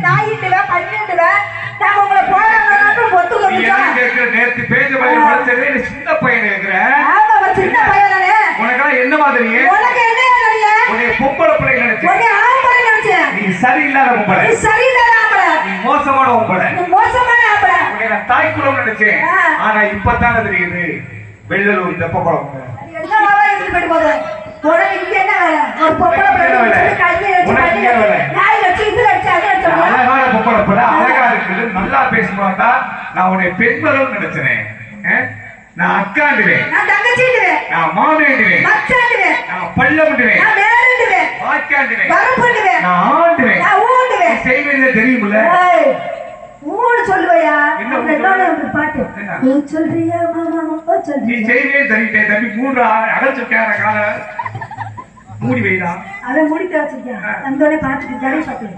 நாயிட்டுவேன் பண்ணிட்டுவேன் நான் உங்களை போறாங்க ஒத்துக்க நேற்று பேஞ்ச பையன் சின்ன பையன் இருக்கிறேன் சின்ன பையன் உனக்கெல்லாம் என்ன மாதிரி உனக்கு என்ன உன்னை பொம்பளை பிள்ளை நினைச்சேன் ஆம்பளை நினைச்சேன் நீ சரியில்லாத பொம்பளை சரியில்லாத ஆம்பளை நீ மோசமான பொம்பளை மோசமான ஆம்பளை உன்னை நான் தாய்க்குளம் நினைச்சேன் ஆனா இப்பதானே தெரியுது வெள்ளலூர் தெப்ப குளம் என்ன வேலை எடுத்துட்டு போகுது உனக்கு இங்க என்ன வேலை ஒரு பொம்பளை பிள்ளை அழகான பொம்பளை பிள்ளை அழகா இருக்குது நல்லா பேசுமாட்டா நான் உன்னை பெண்களும் நினைச்சேன் நான் அக்காண்டுவேன் நான் தங்கச்சிடுவேன் நான் மாமேண்டுவேன் மச்சாண்டுவேன் நான் பள்ளமுண்டுவேன் நான் மேலுண்டுவேன் வாய்க்காண்டுவேன் வரப்புண்டுவேன் நான் ஆண்டுவேன் நான் ஊண்டுவேன் செய்வதே தெரியுமில்ல ஊடு சொல்லுவையா என்ன பாட்டு நீ சொல்றியா மாமா நீ செய்வே தெரியுதே தம்பி 3 அகச்சுக்கார கால மூடி வைடா அவன் முடிக்க வச்சிருக்கேன் அந்த பாத்துட்டு ஜடி பாத்து